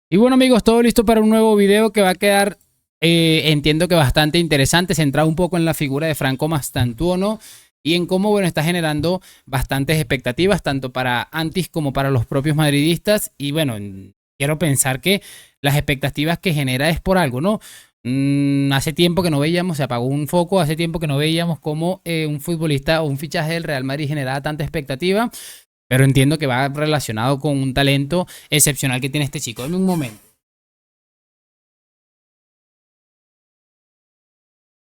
Y bueno amigos, todo listo para un nuevo video que va a quedar, entiendo que bastante interesante, centrado un poco en la figura de Franco Mastantuono y en cómo, bueno, está generando bastantes expectativas, tanto para Antis como para los propios madridistas. Y bueno, quiero pensar que las expectativas que genera es por algo, ¿no? Hace tiempo que no veíamos, se apagó un foco, hace tiempo que no veíamos cómo un futbolista o un fichaje del Real Madrid generaba tanta expectativa. Pero entiendo que va relacionado con un talento excepcional que tiene este chico. Dame un momento.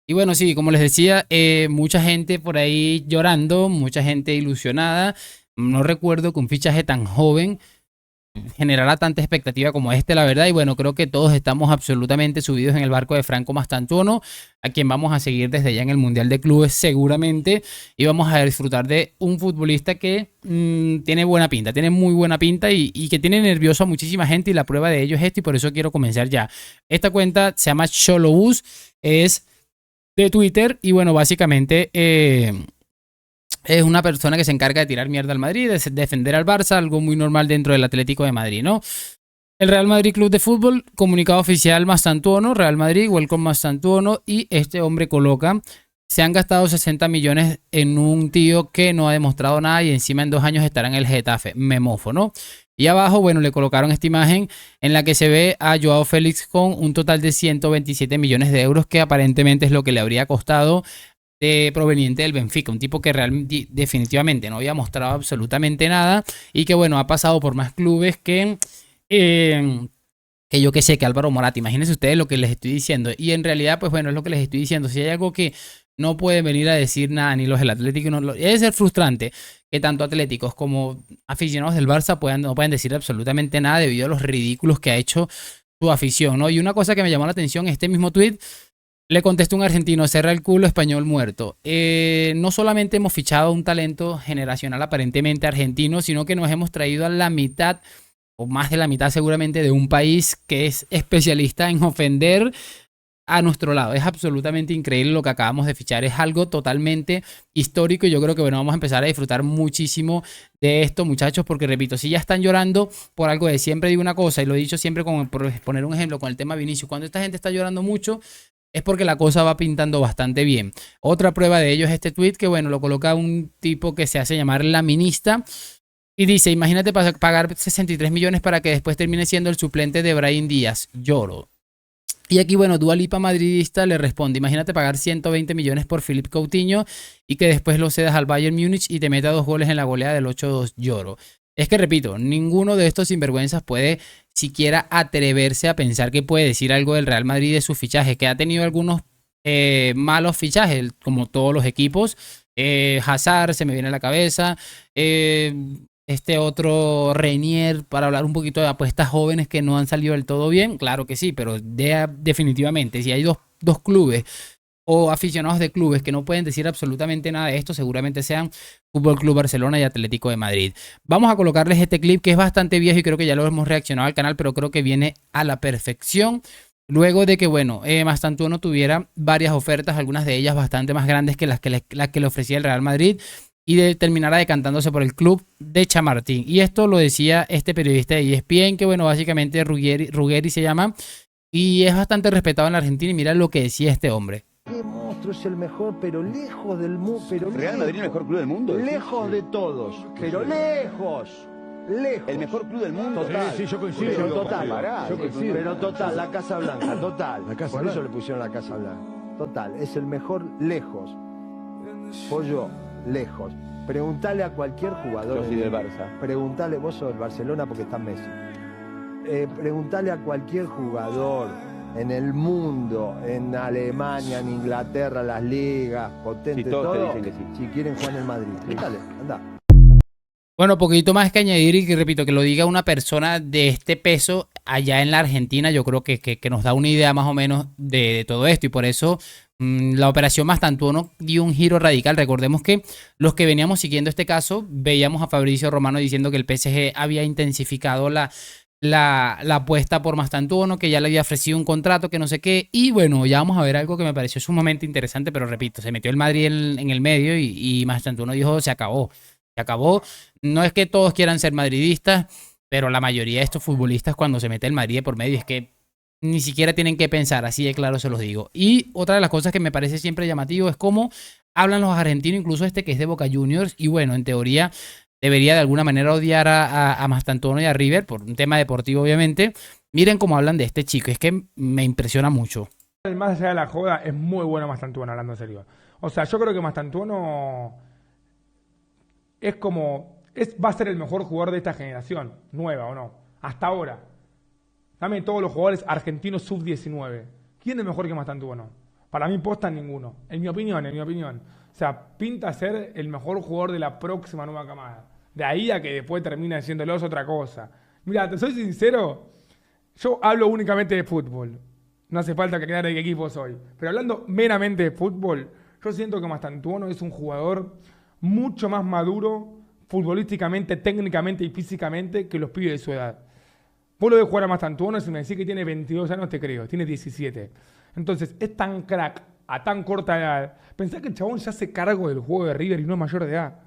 Y bueno, sí, como les decía, mucha gente por ahí llorando, mucha gente ilusionada. No recuerdo que un fichaje tan joven generará tanta expectativa como este, la verdad. Y bueno, creo que todos estamos absolutamente subidos en el barco de Franco Mastantuono, a quien vamos a seguir desde ya en el Mundial de Clubes seguramente. Y vamos a disfrutar de un futbolista que tiene buena pinta, tiene muy buena pinta y que tiene nervioso a muchísima gente. Y la prueba de ello es esto, y por eso quiero comenzar ya. Esta cuenta se llama Cholobus, es de Twitter y bueno, básicamente es una persona que se encarga de tirar mierda al Madrid, de defender al Barça, algo muy normal dentro del Atlético de Madrid, ¿no? El Real Madrid Club de Fútbol, comunicado oficial Mastantuono, Real Madrid, welcome Mastantuono, y este hombre coloca: se han gastado 60 millones en un tío que no ha demostrado nada y encima en 2 años estará en el Getafe, memofo, ¿no? Y abajo, bueno, le colocaron esta imagen en la que se ve a Joao Félix con un total de 127 millones de euros, que aparentemente es lo que le habría costado, proveniente del Benfica, un tipo que definitivamente no había mostrado absolutamente nada y que bueno, ha pasado por más clubes eh, que yo que sé, que Álvaro Morata. Imagínense ustedes lo que les estoy diciendo. Y en realidad, pues bueno, es lo que les estoy diciendo. Si hay algo que no pueden venir a decir nada ni los del Atlético, debe ser frustrante que tanto atléticos como aficionados del Barça no puedan decir absolutamente nada debido a los ridículos que ha hecho su afición, ¿no? Y una cosa que me llamó la atención, este mismo tweet le contestó un argentino: cerra el culo, español muerto. No solamente hemos fichado un talento generacional aparentemente argentino, sino que nos hemos traído a la mitad, o más de la mitad seguramente, de un país que es especialista en ofender a nuestro lado. Es absolutamente increíble lo que acabamos de fichar. Es algo totalmente histórico y yo creo que bueno, vamos a empezar a disfrutar muchísimo de esto, muchachos, porque repito, si ya están llorando por algo de siempre, digo una cosa y lo he dicho siempre, por poner un ejemplo con el tema Vinicius, cuando esta gente está llorando mucho es porque la cosa va pintando bastante bien. Otra prueba de ello es este tweet que bueno, lo coloca un tipo que se hace llamar Laminista y dice: imagínate pagar 63 millones para que después termine siendo el suplente de Brahim Díaz. Lloro. Y aquí, bueno, Dua Lipa madridista le responde: imagínate pagar 120 millones por Philippe Coutinho y que después lo cedas al Bayern Múnich y te meta 2 goles en la goleada del 8-2. Lloro. Es que repito, ninguno de estos sinvergüenzas puede siquiera atreverse a pensar que puede decir algo del Real Madrid de su fichaje, que ha tenido algunos malos fichajes, como todos los equipos. Hazard se me viene a la cabeza. Este otro Renier, para hablar un poquito de apuestas jóvenes que no han salido del todo bien. Claro que sí, pero definitivamente, si hay dos clubes o aficionados de clubes que no pueden decir absolutamente nada de esto, seguramente sean Fútbol Club Barcelona y Atlético de Madrid. Vamos a colocarles este clip que es bastante viejo y creo que ya lo hemos reaccionado al canal, pero creo que viene a la perfección. Luego de que, bueno, Mastantuono tuviera varias ofertas, algunas de ellas bastante más grandes que las que le ofrecía el Real Madrid, y terminara decantándose por el club de Chamartín. Y esto lo decía este periodista de ESPN, que bueno, básicamente Ruggeri se llama, y es bastante respetado en la Argentina. Y mira lo que decía este hombre. Qué monstruo, es el mejor, pero lejos del mundo. ¿Real Madrid el mejor club del mundo? Lejos de todos, pero lejos. Lejos. El mejor club del mundo. Total. Sí, yo coincido. Pero Yo total, coincido. pero total, la Casa Blanca, total. La Casa Por eso Blanca. le pusieron la Casa Blanca. Total, es el mejor lejos. Pollo, lejos. Preguntale a cualquier jugador. Yo soy del Barça. Preguntale, vos sos del Barcelona porque está Messi. Preguntale a cualquier jugador en el mundo, en Alemania, en Inglaterra, las ligas, potentes, Sí, todos te todo, dicen que sí. si quieren jugar en el Madrid. Dale, anda. Bueno, poquito más que añadir, y que repito, que lo diga una persona de este peso allá en la Argentina, yo creo que nos da una idea más o menos de todo esto. Y por eso la operación Mastantuono dio un giro radical. Recordemos que los que veníamos siguiendo este caso, veíamos a Fabrizio Romano diciendo que el PSG había intensificado la apuesta por Mastantuono, que ya le había ofrecido un contrato, que no sé qué. Y bueno, ya vamos a ver algo que me pareció sumamente interesante, pero repito, se metió el Madrid en el medio y Mastantuono dijo: se acabó. Se acabó. No es que todos quieran ser madridistas, pero la mayoría de estos futbolistas cuando se mete el Madrid de por medio es que ni siquiera tienen que pensar, así de claro se los digo. Y otra de las cosas que me parece siempre llamativo es cómo hablan los argentinos, incluso este que es de Boca Juniors, y bueno, en teoría debería de alguna manera odiar a Mastantuono y a River, por un tema deportivo obviamente. Miren cómo hablan de este chico, es que me impresiona mucho. Más allá de la joda, es muy bueno Mastantuono, hablando en serio. O sea, yo creo que Mastantuono es como... va a ser el mejor jugador de esta generación, nueva o no, hasta ahora. Dame todos los jugadores argentinos sub-19. ¿Quién es mejor que Mastantuono? Para mí posta ninguno, en mi opinión. O sea, pinta ser el mejor jugador de la próxima nueva camada. De ahí a que después termina diciéndolos otra cosa. Mira, te soy sincero, yo hablo únicamente de fútbol. No hace falta que aclare de qué equipo soy. Pero hablando meramente de fútbol, yo siento que Mastantuono es un jugador mucho más maduro futbolísticamente, técnicamente y físicamente que los pibes de su edad. Vos lo de jugar a Mastantuono, si me decís que tiene 22 años, te creo, tiene 17. Entonces, es tan crack a tan corta edad. Pensá que el chabón ya hace cargo del juego de River y no es mayor de edad.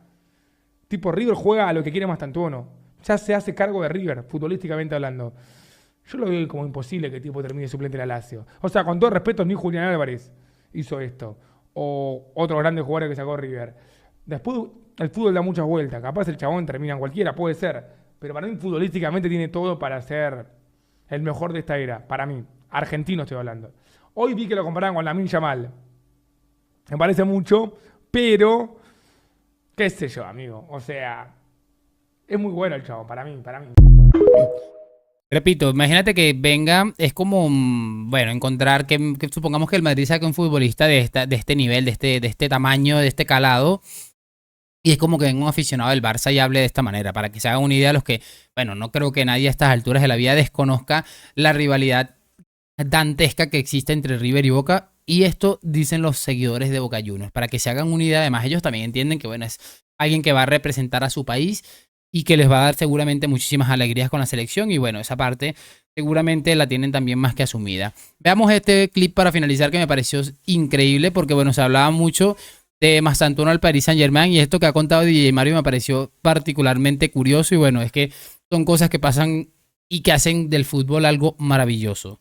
Tipo, River juega a lo que quiere Mastantuono. Ya se hace cargo de River, futbolísticamente hablando. Yo lo veo como imposible que el tipo termine suplente en la Lazio. O sea, con todo respeto, ni Julián Álvarez hizo esto. O otros grandes jugadores que sacó River. Después, el fútbol da muchas vueltas. Capaz el chabón termina en cualquiera, puede ser. Pero para mí, futbolísticamente, tiene todo para ser el mejor de esta era. Para mí. Argentino estoy hablando. Hoy vi que lo comparaban con Lamine Yamal. Me parece mucho, pero... qué sé yo, amigo. O sea... es muy bueno el chabón, para mí. Repito, imagínate que venga, es como, bueno, encontrar que supongamos que el Madrid saque un futbolista de este nivel, de este tamaño, de este calado, y es como que venga un aficionado del Barça y hable de esta manera, para que se hagan una idea de los que, bueno, no creo que nadie a estas alturas de la vida desconozca la rivalidad dantesca que existe entre River y Boca, y esto dicen los seguidores de Boca Juniors, para que se hagan una idea. Además ellos también entienden que, bueno, es alguien que va a representar a su país y que les va a dar seguramente muchísimas alegrías con la selección, y bueno, esa parte seguramente la tienen también más que asumida. Veamos este clip para finalizar, que me pareció increíble, porque bueno, se hablaba mucho de Mastantuono al Paris Saint-Germain, y esto que ha contado DJ Mario me pareció particularmente curioso, y bueno, es que son cosas que pasan y que hacen del fútbol algo maravilloso.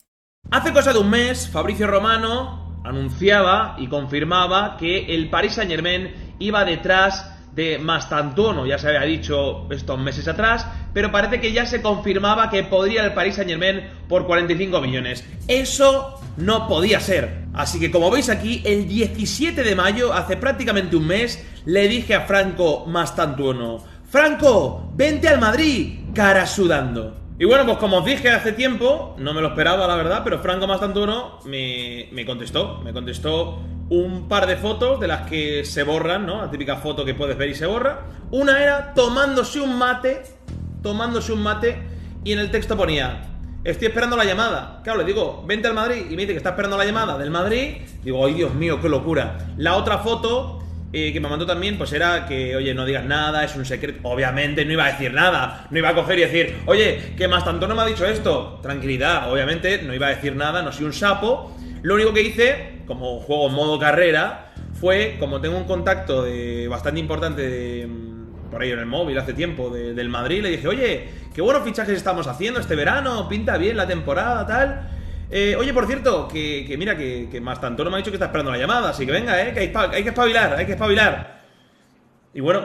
Hace cosa de un mes, Fabrizio Romano anunciaba y confirmaba que el Paris Saint-Germain iba detrás de Mastantuono. Ya se había dicho estos meses atrás, pero parece que ya se confirmaba que podría el Paris Saint-Germain por 45 millones. Eso no podía ser. Así que, como veis aquí, el 17 de mayo, hace prácticamente un mes, le dije a Franco Mastantuono: Franco, vente al Madrid, cara sudando. Y bueno, pues como os dije hace tiempo, no me lo esperaba la verdad, pero Franco Mastantuono me contestó un par de fotos de las que se borran, ¿no? La típica foto que puedes ver y se borra. Una era tomándose un mate, y en el texto ponía: estoy esperando la llamada. Claro, le digo, vente al Madrid, y me dice que está esperando la llamada del Madrid. Digo, ay Dios mío, qué locura. La otra foto que me mandó también, pues era que, oye, no digas nada, es un secreto. Obviamente no iba a decir nada, no iba a coger y decir, oye, que Mastantuono me ha dicho esto. Tranquilidad, obviamente no iba a decir nada, no soy un sapo. Lo único que hice, como juego en modo carrera, fue, como tengo un contacto bastante importante por ahí en el móvil hace tiempo del Madrid, le dije, oye, qué buenos fichajes estamos haciendo este verano, pinta bien la temporada, tal. Oye, por cierto, que mira, que Mastantuono me ha dicho que está esperando la llamada, así que venga, que hay que espabilar. Y bueno,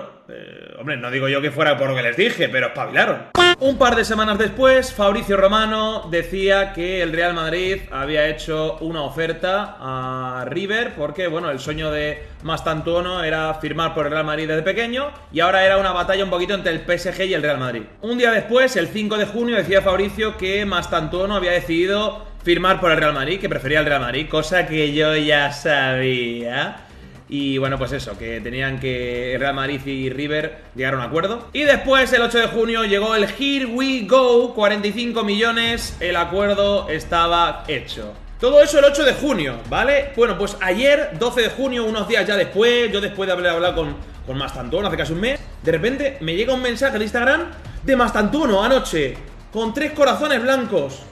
hombre, no digo yo que fuera por lo que les dije, pero espabilaron. Un par de semanas después, Fabrizio Romano decía que el Real Madrid había hecho una oferta a River, porque, bueno, el sueño de Mastantuono era firmar por el Real Madrid desde pequeño, y ahora era una batalla un poquito entre el PSG y el Real Madrid. Un día después, el 5 de junio, decía Fabrizio que Mastantuono había decidido firmar por el Real Madrid, que prefería el Real Madrid, cosa que yo ya sabía. Y bueno, pues eso, que tenían que Real Madrid y River llegar a un acuerdo. Y después, el 8 de junio, llegó el Here We Go, 45 millones, el acuerdo estaba hecho. Todo eso el 8 de junio, ¿vale? Bueno, pues ayer, 12 de junio, unos días ya después, yo después de haber hablado con Mastantuono hace casi un mes, de repente me llega un mensaje de Instagram de Mastantuono anoche, con 3 corazones blancos.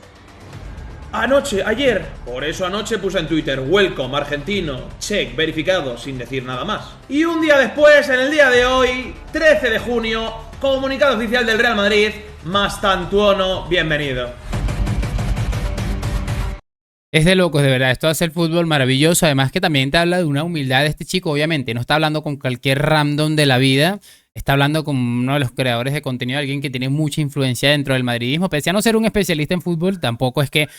Anoche, ayer. Por eso anoche puse en Twitter: welcome, argentino, check, verificado, sin decir nada más. Y un día después, en el día de hoy, 13 de junio, comunicado oficial del Real Madrid: Mastantuono, bienvenido. Es de locos, de verdad. Esto hace el fútbol maravilloso. Además que también te habla de una humildad de este chico. Obviamente, no está hablando con cualquier random de la vida. Está hablando con uno de los creadores de contenido, alguien que tiene mucha influencia dentro del madridismo. Pese a no ser un especialista en fútbol, tampoco es que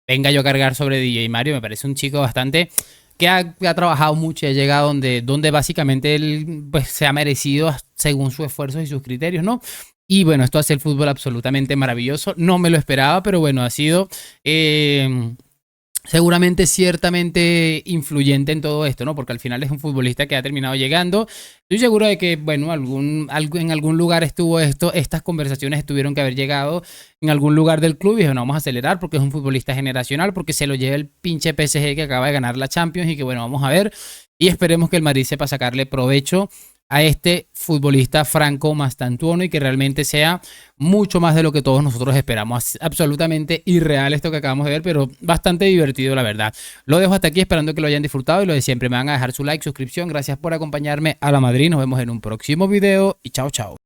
venga yo a cargar sobre DJ Mario. Me parece un chico bastante que ha trabajado mucho y ha llegado donde básicamente él pues, se ha merecido según sus esfuerzos y sus criterios, ¿no? Y bueno, esto hace el fútbol absolutamente maravilloso. No me lo esperaba, pero bueno, ha sido seguramente ciertamente influyente en todo esto, ¿no? Porque al final es un futbolista que ha terminado llegando. Estoy seguro de que, bueno, en algún lugar estuvo esto, estas conversaciones tuvieron que haber llegado en algún lugar del club y dijeron, no, vamos a acelerar porque es un futbolista generacional, porque se lo lleva el pinche PSG que acaba de ganar la Champions y que, bueno, vamos a ver y esperemos que el Madrid sepa sacarle provecho a este futbolista Franco Mastantuono y que realmente sea mucho más de lo que todos nosotros esperamos. Absolutamente irreal esto que acabamos de ver, pero bastante divertido, la verdad. Lo dejo hasta aquí esperando que lo hayan disfrutado y lo de siempre, me van a dejar su like, suscripción. Gracias por acompañarme a la Madrid. Nos vemos en un próximo video y chao, chao.